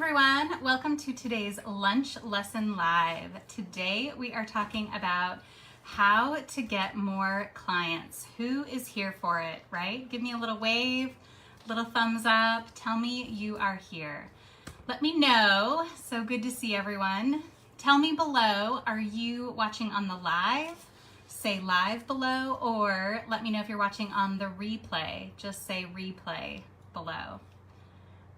everyone, welcome to today's lunch lesson live. Today we are talking about how to get more clients. Who is here for it, right? Give me a little wave, little thumbs up, tell me you are here. Let me know, so good to see everyone. Tell me below, are you watching on the live? Say live below, or let me know if you're watching on the replay. Just say replay below.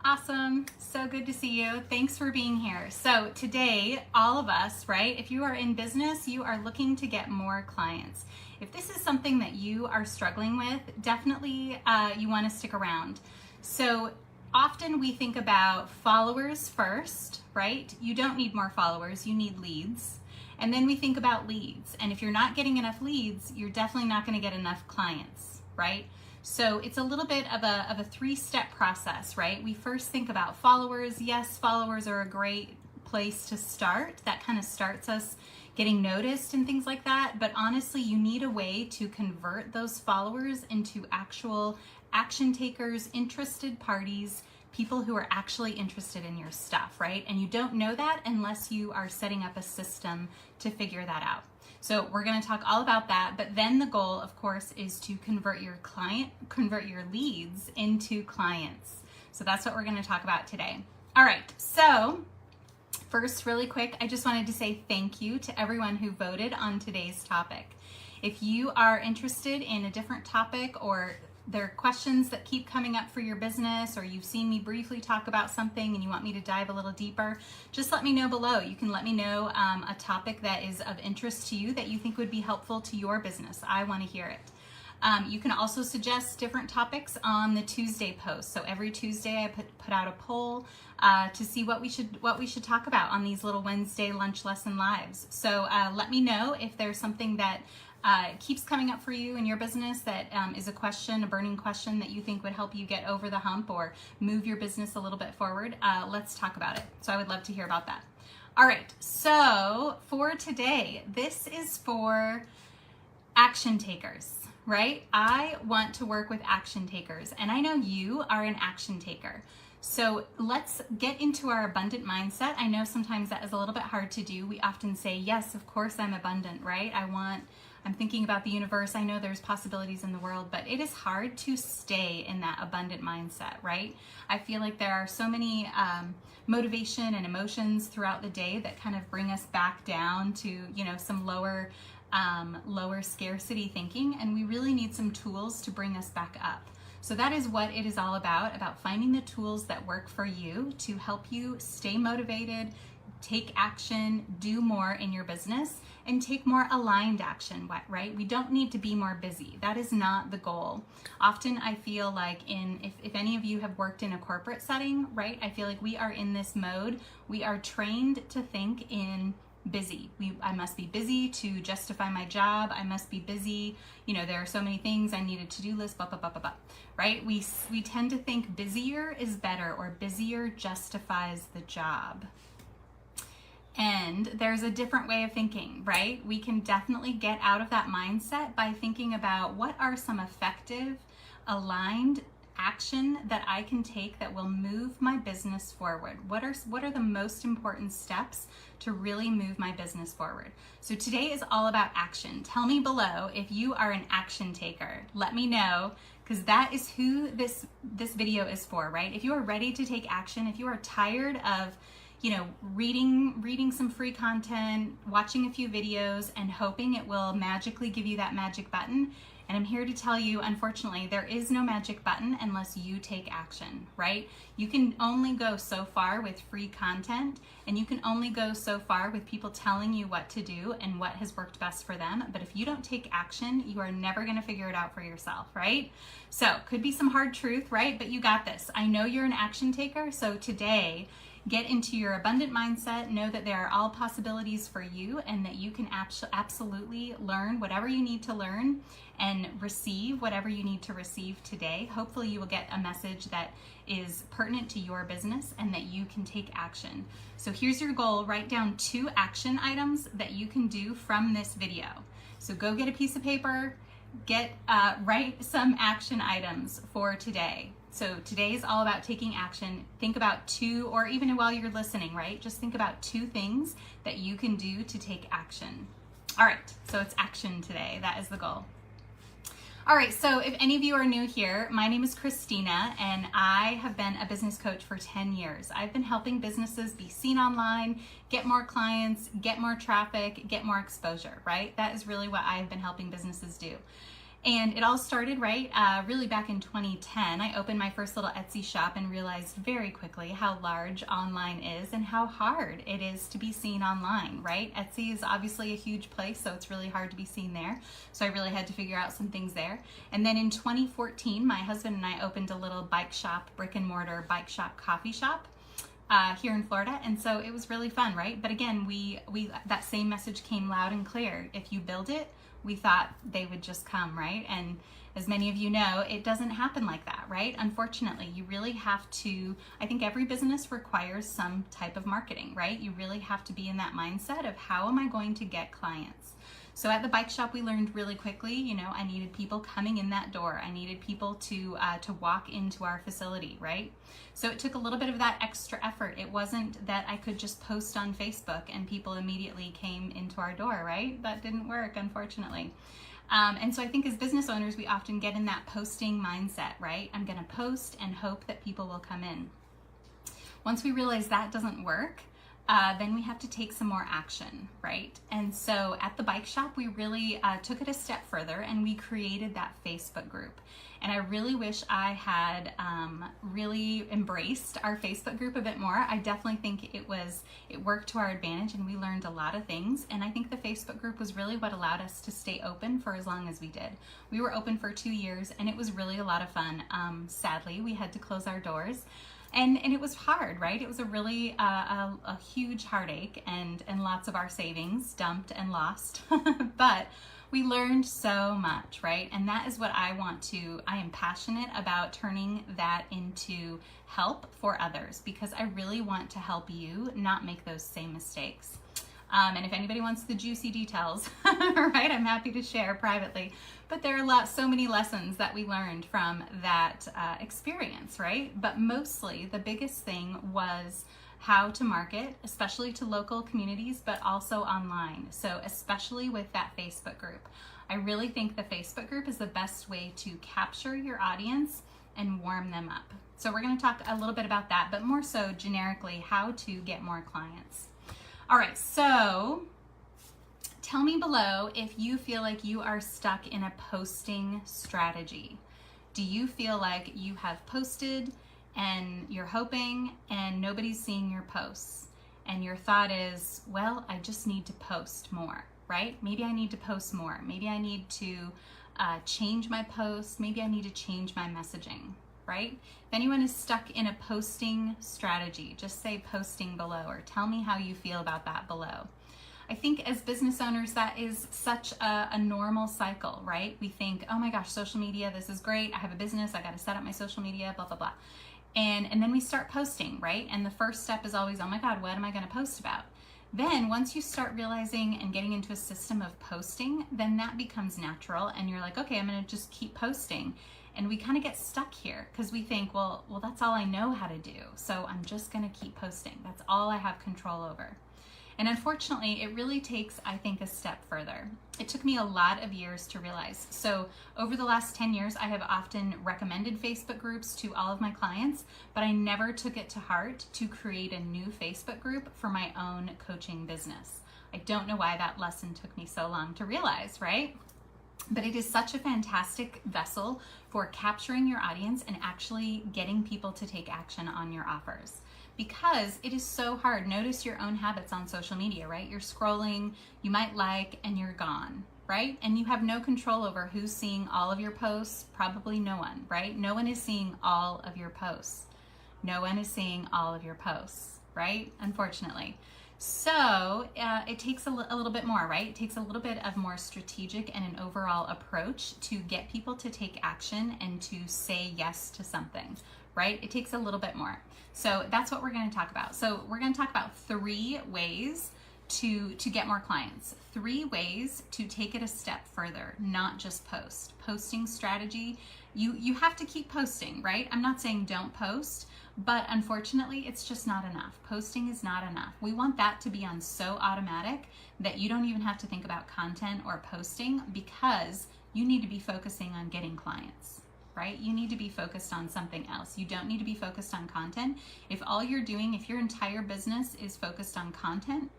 Awesome, so good to see you. Thanks for being here. So today, all of us, right? If you are in business, you are looking to get more clients. If this is something that you are struggling with, definitely you want to stick around. So often we think about followers first, right? You don't need more followers, you need leads. And then we think about leads. And if you're not getting enough leads, you're definitely not going to get enough clients, right? So it's a little bit of a three-step process, right? We first think about followers. Yes, followers are a great place to start. That kind of starts us getting noticed and things like that. But honestly, you need a way to convert those followers into actual action takers, interested parties, people who are actually interested in your stuff, right? And you don't know that unless you are setting up a system to figure that out. So we're going to talk all about that, but then the goal, of course, is to convert your leads into clients. So that's what we're going to talk about today. All right. So first, really quick, I just wanted to say thank you to everyone who voted on today's topic. If you are interested in a different topic, or there are questions that keep coming up for your business, or you've seen me briefly talk about something and you want me to dive a little deeper, just let me know below. You can let me know a topic that is of interest to you that you think would be helpful to your business. I want to hear it. You can also suggest different topics on the Tuesday post. So every Tuesday I put out a poll to see what we should talk about on these little Wednesday lunch lesson lives. So let me know if there's something that keeps coming up for you in your business that is a question, a burning question that you think would help you get over the hump or move your business a little bit forward. Let's talk about it. So I would love to hear about that. All right, so for today, this is for action takers, right? I want to work with action takers, and I know you are an action taker. So let's get into our abundant mindset. I know sometimes that is a little bit hard to do. We often say, yes, of course I'm abundant, right? I'm thinking about the universe. I know there's possibilities in the world, but it is hard to stay in that abundant mindset, right? I feel like there are so many motivation and emotions throughout the day that kind of bring us back down to, some lower scarcity thinking, and we really need some tools to bring us back up. So that is what it is all about finding the tools that work for you to help you stay motivated, take action, do more in your business, and take more aligned action, right? We don't need to be more busy. That is not the goal. Often I feel like if any of you have worked in a corporate setting, right? I feel like we are in this mode. We are trained to think in busy. I must be busy to justify my job. I must be busy. There are so many things I need a to-do list, blah, blah, blah, blah, blah, right? We tend to think busier is better, or busier justifies the job. And there's a different way of thinking, right? We can definitely get out of that mindset by thinking about what are some effective, aligned action that I can take that will move my business forward. What are the most important steps to really move my business forward? So today is all about action. Tell me below if you are an action taker. Let me know, because that is who this video is for, right? If you are ready to take action, if you are tired of reading some free content, watching a few videos, and hoping it will magically give you that magic button. And I'm here to tell you, unfortunately, there is no magic button unless you take action, right? You can only go so far with free content, and you can only go so far with people telling you what to do and what has worked best for them. But if you don't take action, you are never going to figure it out for yourself, right? So could be some hard truth, right? But you got this. I know you're an action taker. So today, get into your abundant mindset, know that there are all possibilities for you, and that you can absolutely learn whatever you need to learn and receive whatever you need to receive today. Hopefully you will get a message that is pertinent to your business and that you can take action. So here's your goal. Write down 2 action items that you can do from this video. So go get a piece of paper, write some action items for today. So today is all about taking action. Think about 2, or even while you're listening, right? Just think about 2 things that you can do to take action. All right, so it's action today. That is the goal. All right, so if any of you are new here, my name is Christina, and I have been a business coach for 10 years. I've been helping businesses be seen online, get more clients, get more traffic, get more exposure, right? That is really what I've been helping businesses do. And it all started, right, really back in 2010. I opened my first little Etsy shop and realized very quickly how large online is and how hard it is to be seen online, right? Etsy is obviously a huge place, so it's really hard to be seen there. So I really had to figure out some things there. And then in 2014, my husband and I opened a little bike shop, brick and mortar bike shop, coffee shop here in Florida. And so it was really fun, right? But again, we that same message came loud and clear. If you build it, we thought they would just come, right? And as many of you know, it doesn't happen like that, right? Unfortunately, you really have to, I think every business requires some type of marketing, right? You really have to be in that mindset of how am I going to get clients? So at the bike shop, we learned really quickly, you know, I needed people coming in that door. I needed people to walk into our facility, right? So it took a little bit of that extra effort. It wasn't that I could just post on Facebook and people immediately came into our door, right? That didn't work, unfortunately. And so I think as business owners, we often get in that posting mindset, right? I'm gonna post and hope that people will come in. Once we realize that doesn't work, then we have to take some more action, right? And so at the bike shop, we really took it a step further and we created that Facebook group. And I really wish I had really embraced our Facebook group a bit more. I definitely think it worked to our advantage and we learned a lot of things. And I think the Facebook group was really what allowed us to stay open for as long as we did. We were open for 2 years and it was really a lot of fun. Sadly, we had to close our doors. And it was hard, right? It was a really a huge heartache and lots of our savings dumped and lost. But we learned so much, right? And that is what I am passionate about turning that into help for others because I really want to help you not make those same mistakes. And if anybody wants the juicy details, right, I'm happy to share privately. But there are so many lessons that we learned from that experience, right? But mostly the biggest thing was how to market, especially to local communities, but also online. So especially with that Facebook group. I really think the Facebook group is the best way to capture your audience and warm them up. So we're going to talk a little bit about that, but more so generically how to get more clients. All right, so tell me below if you feel like you are stuck in a posting strategy. Do you feel like you have posted and you're hoping and nobody's seeing your posts? And your thought is, well, I just need to post more, right? Maybe I need to post more. Maybe I need to change my posts. Maybe I need to change my messaging, right? If anyone is stuck in a posting strategy, just say posting below or tell me how you feel about that below. I think as business owners, that is such a normal cycle, right? We think, oh my gosh, social media, this is great. I have a business, I got to set up my social media, blah, blah, blah. And then we start posting, right? And the first step is always, oh my God, what am I going to post about? Then once you start realizing and getting into a system of posting, then that becomes natural. And you're like, okay, I'm going to just keep posting. And we kind of get stuck here because we think, well, that's all I know how to do. So I'm just going to keep posting. That's all I have control over. And unfortunately, it really takes, I think, a step further. It took me a lot of years to realize. So over the last 10 years, I have often recommended Facebook groups to all of my clients, but I never took it to heart to create a new Facebook group for my own coaching business. I don't know why that lesson took me so long to realize, right? But it is such a fantastic vessel for capturing your audience and actually getting people to take action on your offers. Because it is so hard. Notice your own habits on social media, right? You're scrolling, you might like, and you're gone, right? And you have no control over who's seeing all of your posts. Probably no one, right? No one is seeing all of your posts. No one is seeing all of your posts, right? Unfortunately. So it takes a little bit more, right? It takes a little bit of more strategic and an overall approach to get people to take action and to say yes to something, right? It takes a little bit more. So that's what we're going to talk about. So we're going to talk about 3 ways to get more clients. 3 ways to take it a step further, not just post. Posting strategy, you have to keep posting, right? I'm not saying don't post, but unfortunately, it's just not enough. Posting is not enough. We want that to be on so automatic that you don't even have to think about content or posting, because you need to be focusing on getting clients, right? You need to be focused on something else. You don't need to be focused on content. If all you're doing, if your entire business is focused on content,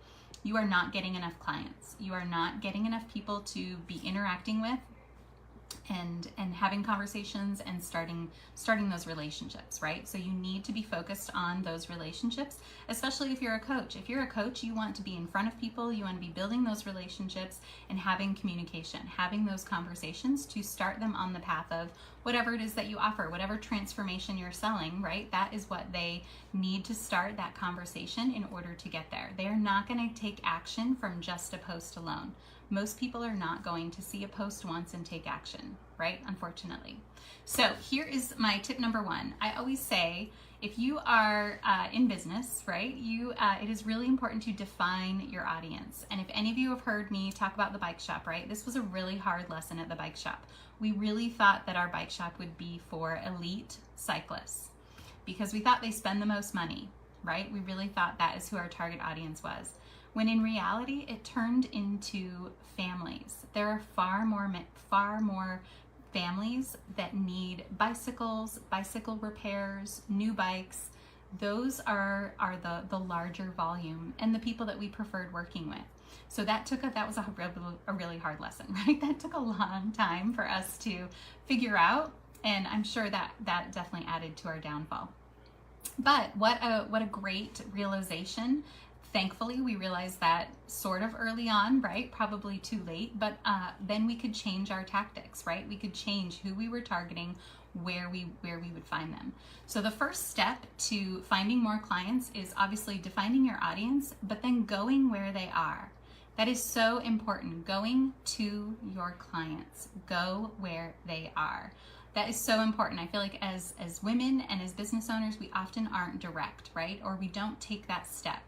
you are not getting enough clients. You are not getting enough people to be interacting with and having conversations and starting those relationships, right? So you need to be focused on those relationships, especially if you're a coach. If you're a coach, you want to be in front of people, you want to be building those relationships and having communication, having those conversations to start them on the path of whatever it is that you offer, whatever transformation you're selling, right? That is what they need to start that conversation in order to get there. They are not going to take action from just a post alone. Most people are not going to see a post once and take action, right? Unfortunately. So here is my tip number 1. I always say, if you are in business, right, it is really important to define your audience. And if any of you have heard me talk about the bike shop, right, this was a really hard lesson at the bike shop. We really thought that our bike shop would be for elite cyclists because we thought they spend the most money, right? We really thought that is who our target audience was. When in reality, it turned into families. There are far more families that need bicycles, bicycle repairs, new bikes. Those are the larger volume and the people that we preferred working with. So that was a really hard lesson, right? That took a long time for us to figure out, and I'm sure that definitely added to our downfall. But what a great realization. Thankfully, we realized that sort of early on, right? Probably too late, but then we could change our tactics, right? We could change who we were targeting, where we would find them. So the first step to finding more clients is obviously defining your audience, but then going where they are. That is so important. Going to your clients. Go where they are. That is so important. I feel like as women and as business owners, we often aren't direct, right? Or we don't take that step.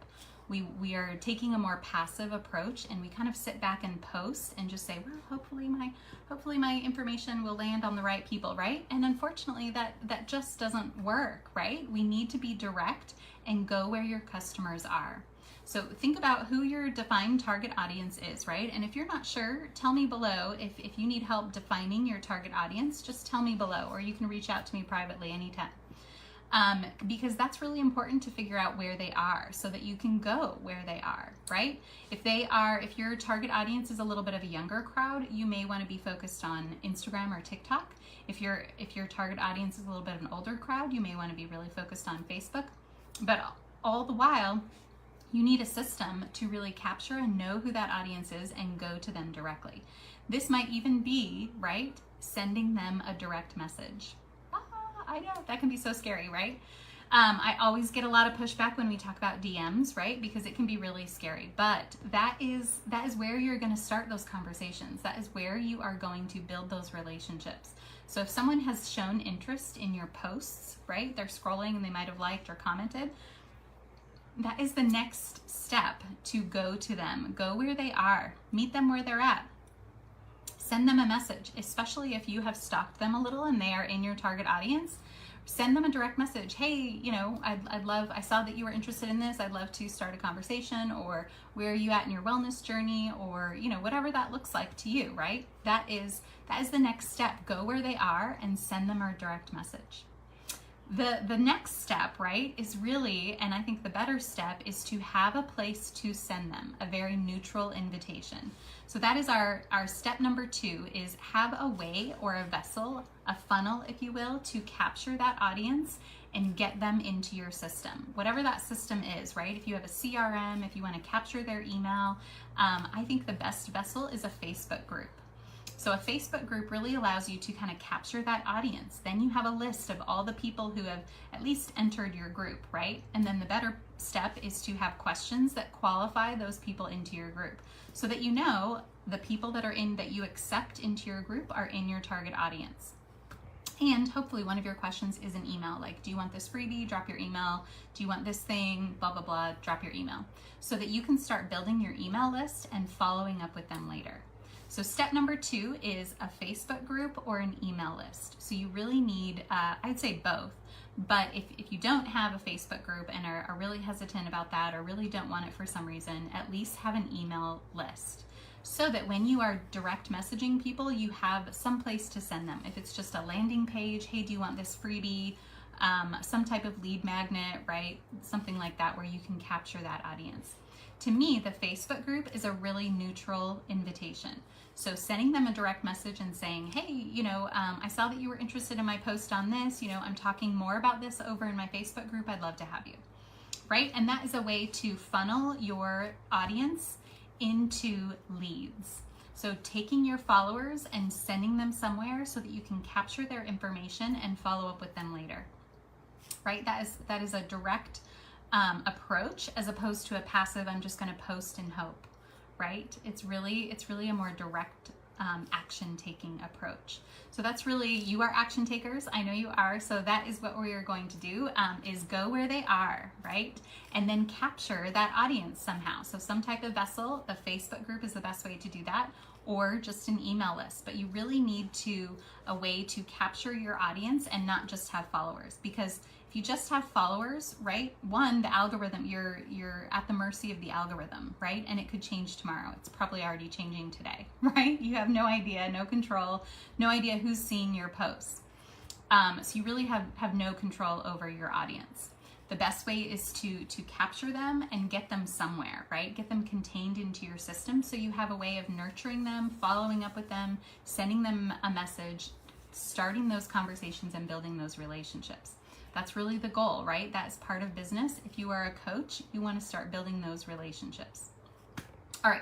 We are taking a more passive approach, and we kind of sit back and post and just say, well, hopefully my information will land on the right people, right? And unfortunately, that just doesn't work, right? We need to be direct and go where your customers are. So think about who your defined target audience is, right? And if you're not sure, tell me below. If you need help defining your target audience, just tell me below, or you can reach out to me privately anytime. Because that's really important to figure out where they are so that you can go where they are, right? If your target audience is a little bit of a younger crowd, you may want to be focused on Instagram or TikTok. If your target audience is a little bit of an older crowd, you may want to be really focused on Facebook. But all the while, you need a system to really capture and know who that audience is and go to them directly. This might even be, right, sending them a direct message. I know, that can be so scary, right? I always get a lot of pushback when we talk about DMs, right? Because it can be really scary. But that is where you're going to start those conversations. That is where you are going to build those relationships. So if someone has shown interest in your posts, right? They're scrolling and they might have liked or commented. That is the next step to go to them. Go where they are. Meet them where they're at. Send them a message, especially if you have stalked them a little and they are in your target audience. Send them a direct message. Hey, I saw that you were interested in this. I'd love to start a conversation, or where are you at in your wellness journey, or, whatever that looks like to you, right? That is the next step. Go where they are and send them a direct message. The next step, right, is really, and I think the better step, is to have a place to send them, a very neutral invitation. So that is our step number 2, is have a way or a vessel, a funnel, if you will, to capture that audience and get them into your system. Whatever that system is, right? If you have a CRM, if you want to capture their email, I think the best vessel is a Facebook group. So a Facebook group really allows you to kind of capture that audience. Then you have a list of all the people who have at least entered your group, right? And then the better step is to have questions that qualify those people into your group, so that you know the people that you accept into your group are in your target audience. And hopefully one of your questions is an email, like, do you want this freebie? Drop your email. Do you want this thing? Blah, blah, blah, drop your email. So that you can start building your email list and following up with them later. So step number 2 is a Facebook group or an email list. So you really need, I'd say both. But if you don't have a Facebook group and are really hesitant about that or really don't want it for some reason, at least have an email list, so that when you are direct messaging people, you have some place to send them. If it's just a landing page, hey, do you want this freebie? Some type of lead magnet, right? Something like that where you can capture that audience. To me, the Facebook group is a really neutral invitation. So sending them a direct message and saying, hey, I saw that you were interested in my post on this. I'm talking more about this over in my Facebook group. I'd love to have you, right? And that is a way to funnel your audience into leads. So taking your followers and sending them somewhere so that you can capture their information and follow up with them later, right? That is a direct approach as opposed to a passive, I'm just going to post and hope, right? It's really a more direct action taking approach. So that's really, you are action takers. I know you are. So that is what we are going to do, is go where they are, right? And then capture that audience somehow. So some type of vessel, the Facebook group is the best way to do that, or just an email list. But you really need a way to capture your audience and not just have followers, because if you just have followers, right? One, the algorithm, you're at the mercy of the algorithm, right? And it could change tomorrow. It's probably already changing today, right? You have no idea, no control, no idea who's seeing your posts. So you really have no control over your audience. The best way is to capture them and get them somewhere, right? Get them contained into your system so you have a way of nurturing them, following up with them, sending them a message, starting those conversations and building those relationships. That's really the goal, right? That's part of business. If you are a coach, you want to start building those relationships. All right.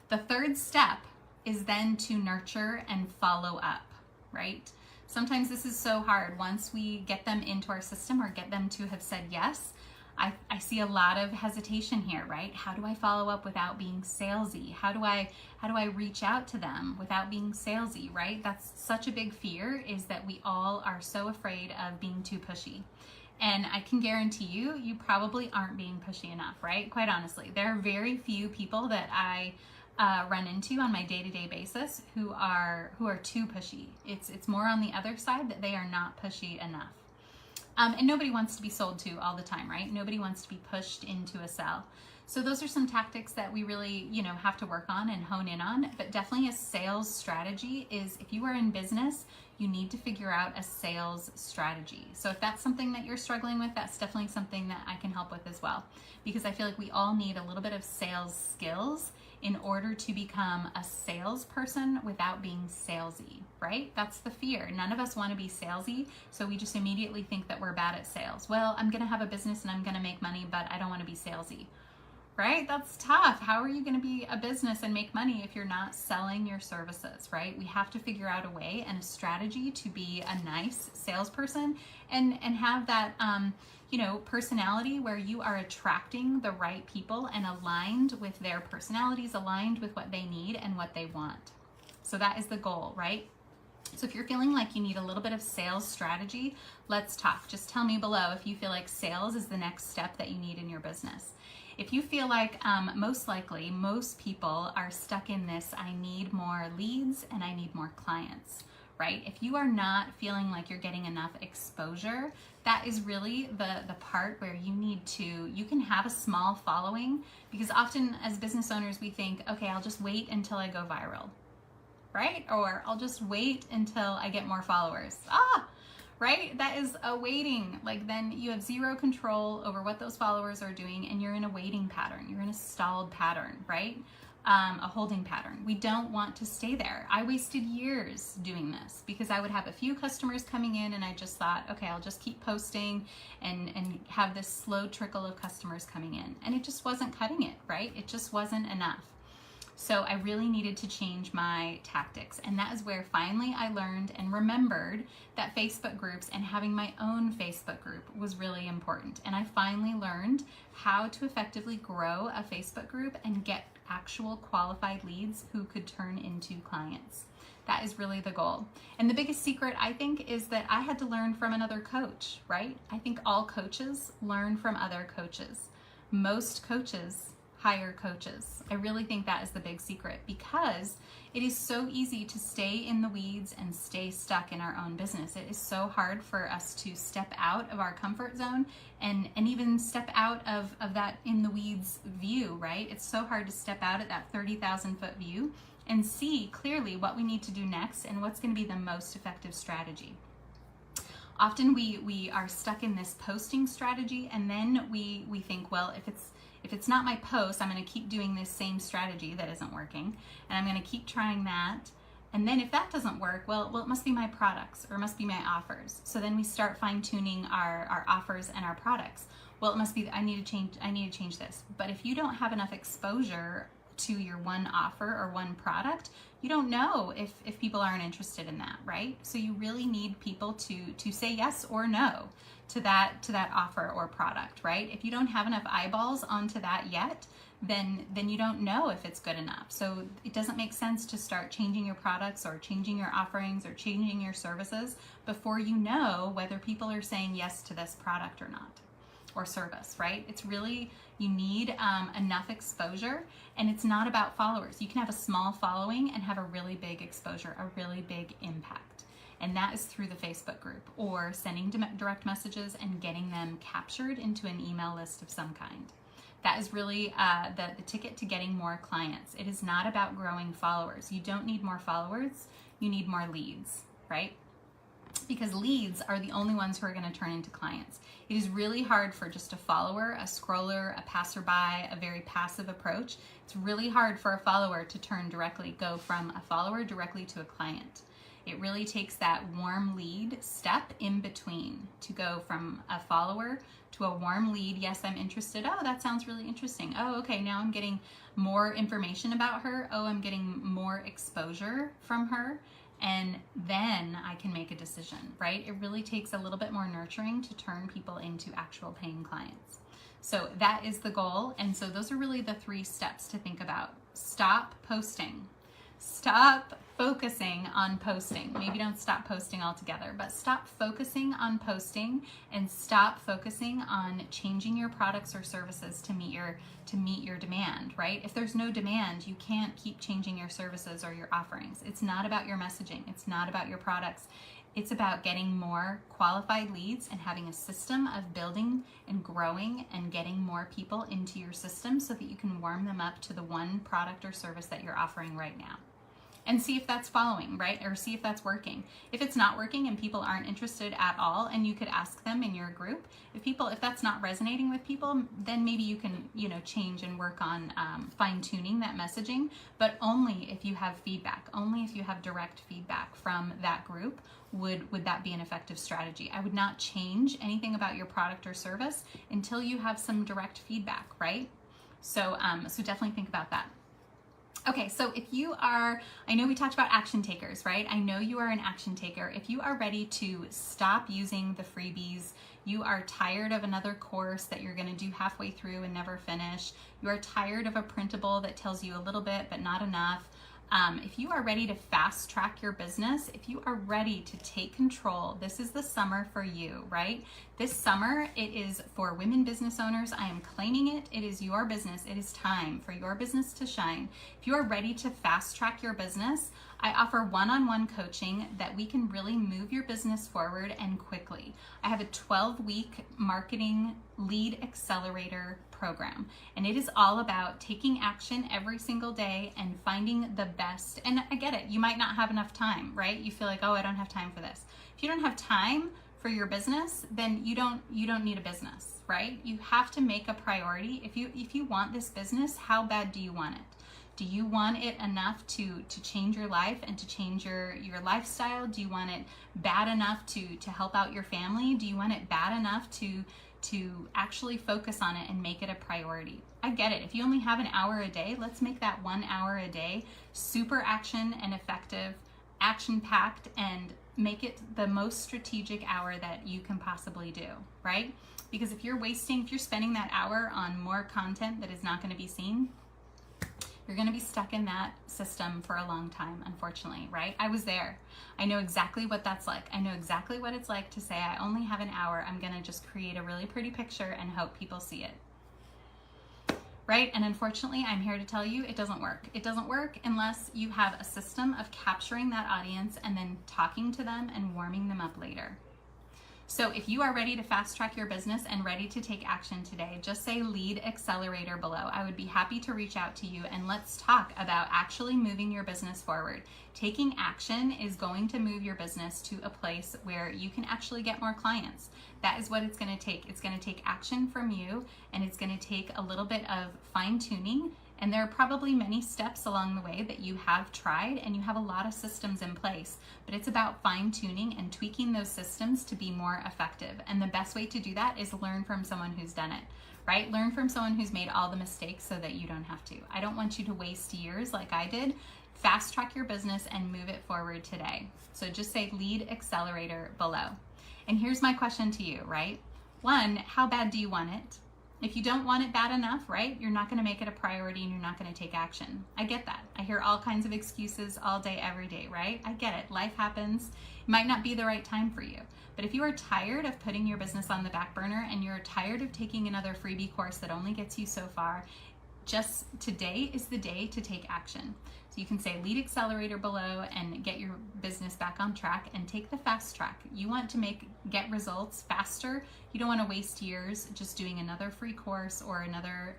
The third step is then to nurture and follow up, right? Sometimes this is so hard. Once we get them into our system or get them to have said yes, I see a lot of hesitation here, right? How do I follow up without being salesy? How do I reach out to them without being salesy, right? That's such a big fear, is that we all are so afraid of being too pushy. And I can guarantee you probably aren't being pushy enough, right? Quite honestly, there are very few people that I run into on my day-to-day basis who are too pushy. It's more on the other side that they are not pushy enough. And nobody wants to be sold to all the time, right? Nobody wants to be pushed into a sell. So those are some tactics that we really, have to work on and hone in on. But definitely a sales strategy is, if you are in business, you need to figure out a sales strategy. So if that's something that you're struggling with, that's definitely something that I can help with as well. Because I feel like we all need a little bit of sales skills in order to become a salesperson without being salesy, right? That's the fear. None of us want to be salesy, so we just immediately think that we're bad at sales. Well, I'm gonna have a business and I'm gonna make money, but I don't want to be salesy, right? That's tough. How are you gonna be a business and make money if you're not selling your services, right? We have to figure out a way and a strategy to be a nice salesperson and have that, personality where you are attracting the right people and aligned with their personalities, aligned with what they need and what they want. So that is the goal, right? So if you're feeling like you need a little bit of sales strategy, let's talk. Just tell me below if you feel like sales is the next step that you need in your business. If you feel like most likely most people are stuck in this, I need more leads and I need more clients, right? If you are not feeling like you're getting enough exposure, that is really the part where you can have a small following, because often as business owners, we think, okay, I'll just wait until I go viral, right? Or I'll just wait until I get more followers. Right? That is a waiting. Like, then you have zero control over what those followers are doing, and you're in a waiting pattern. You're in a stalled pattern, right? A holding pattern. We don't want to stay there. I wasted years doing this because I would have a few customers coming in and I just thought, okay, I'll just keep posting and have this slow trickle of customers coming in. And it just wasn't cutting it, right? It just wasn't enough. So I really needed to change my tactics. And that is where finally I learned and remembered that Facebook groups and having my own Facebook group was really important. And I finally learned how to effectively grow a Facebook group and get actual qualified leads who could turn into clients. That is really the goal. And the biggest secret, I think, is that I had to learn from another coach, right? I think all coaches learn from other coaches. Most coaches hire coaches. I really think that is the big secret, because it is so easy to stay in the weeds and stay stuck in our own business. It is so hard for us to step out of our comfort zone and even step out of that in the weeds view, right? It's so hard to step out at that 30,000 foot view and see clearly what we need to do next and what's going to be the most effective strategy. Often we are stuck in this posting strategy, and then we think, well, if it's not my post, I'm going to keep doing this same strategy that isn't working, and I'm going to keep trying that. And then if that doesn't work, well, it must be my products, or it must be my offers. So then we start fine-tuning our offers and our products. Well, it must be, I need to change this. But if you don't have enough exposure to your one offer or one product, you don't know if people aren't interested in that, right? So you really need people to say yes or no to that offer or product, right? If you don't have enough eyeballs onto that yet, then you don't know if it's good enough. So it doesn't make sense to start changing your products or changing your offerings or changing your services before you know whether people are saying yes to this product or not, or service, right? It's really, you need enough exposure, and it's not about followers. You can have a small following and have a really big exposure, a really big impact. And that is through the Facebook group, or sending direct messages and getting them captured into an email list of some kind. That is really the ticket to getting more clients. It is not about growing followers. You don't need more followers, you need more leads, right? Because leads are the only ones who are going to turn into clients. It is really hard for just a follower, a scroller, a passerby, a very passive approach. It's really hard for a follower to go from a follower directly to a client. It really takes that warm lead step in between to go from a follower to a warm lead. Yes, I'm interested. Oh, that sounds really interesting. Oh, okay, now I'm getting more information about her. Oh, I'm getting more exposure from her. And then I can make a decision, right? It really takes a little bit more nurturing to turn people into actual paying clients. So that is the goal. And so those are really the 3 steps to think about. Stop posting. Stop focusing on posting. Maybe don't stop posting altogether, but stop focusing on posting and stop focusing on changing your products or services to meet your demand, right? If there's no demand, you can't keep changing your services or your offerings. It's not about your messaging. It's not about your products. It's about getting more qualified leads and having a system of building and growing and getting more people into your system so that you can warm them up to the one product or service that you're offering right now. And see if that's following, right? Or see if that's working. If it's not working and people aren't interested at all, and you could ask them in your group, if that's not resonating with people, then maybe you can, change and work on fine-tuning that messaging, but only if you have feedback, only if you have direct feedback from that group would that be an effective strategy. I would not change anything about your product or service until you have some direct feedback, right? So definitely think about that. Okay, so if you are, I know we talked about action takers, right? I know you are an action taker. If you are ready to stop using the freebies, you are tired of another course that you're gonna do halfway through and never finish, you are tired of a printable that tells you a little bit but not enough, if you are ready to fast track your business, if you are ready to take control, this is the summer for you, right? This summer, it is for women business owners. I am claiming it. It is your business. It is time for your business to shine. If you are ready to fast track your business, I offer one-on-one coaching that we can really move your business forward and quickly. I have a 12-week marketing Lead Accelerator program, and it is all about taking action every single day and finding the best. And I get it, you might not have enough time, right? You feel like, oh, I don't have time for this. If you don't have time for your business, then you don't need a business, right? You have to make a priority. If you want this business, how bad do you want it? Do you want it enough to change your life and to change your lifestyle? Do you want it bad enough to help out your family? Do you want it bad enough to actually focus on it and make it a priority? I get it. If you only have an hour a day, let's make that 1 hour a day super action and effective, action-packed, and make it the most strategic hour that you can possibly do, right? Because if you're spending that hour on more content that is not going to be seen, you're going to be stuck in that system for a long time, unfortunately, right? I was there. I know exactly what that's like. I know exactly what it's like to say, I only have an hour. I'm going to just create a really pretty picture and hope people see it. Right? And unfortunately, I'm here to tell you it doesn't work. It doesn't work unless you have a system of capturing that audience and then talking to them and warming them up later. So if you are ready to fast track your business and ready to take action today, just say Lead Accelerator below. I would be happy to reach out to you and let's talk about actually moving your business forward. Taking action is going to move your business to a place where you can actually get more clients. That is what it's going to take. It's going to take action from you, and it's going to take a little bit of fine tuning. And there are probably many steps along the way that you have tried, and you have a lot of systems in place, but it's about fine tuning and tweaking those systems to be more effective. And the best way to do that is learn from someone who's done it, right? Learn from someone who's made all the mistakes so that you don't have to. I don't want you to waste years like I did. Fast track your business and move it forward today. So just say Lead Accelerator below. And here's my question to you, right? One, how bad do you want it? If you don't want it bad enough, right, you're not going to make it a priority and you're not going to take action. I get that. I hear all kinds of excuses all day, every day, right? I get it. Life happens. It might not be the right time for you. But if you are tired of putting your business on the back burner and you're tired of taking another freebie course that only gets you so far, just today is the day to take action. So you can say Lead Accelerator below and get your business back on track and take the fast track. You want to get results faster. You don't want to waste years just doing another free course or another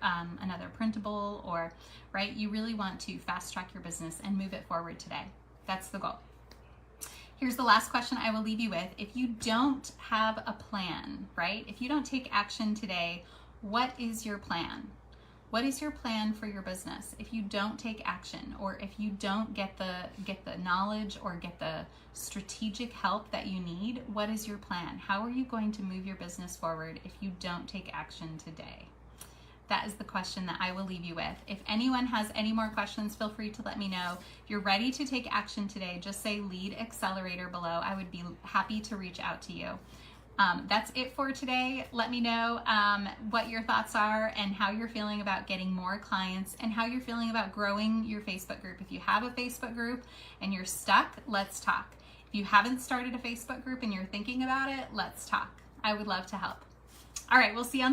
printable, or right. You really want to fast track your business and move it forward today. That's the goal. Here's the last question I will leave you with. If you don't have a plan, right? If you don't take action today, what is your plan? What is your plan for your business? If you don't take action, or if you don't get the knowledge or get the strategic help that you need, what is your plan? How are you going to move your business forward if you don't take action today? That is the question that I will leave you with. If anyone has any more questions, feel free to let me know. If you're ready to take action today, just say Lead Accelerator below. I would be happy to reach out to you. That's it for today. Let me know what your thoughts are and how you're feeling about getting more clients and how you're feeling about growing your Facebook group. If you have a Facebook group and you're stuck, let's talk. If you haven't started a Facebook group and you're thinking about it, let's talk. I would love to help. All right, we'll see you on the next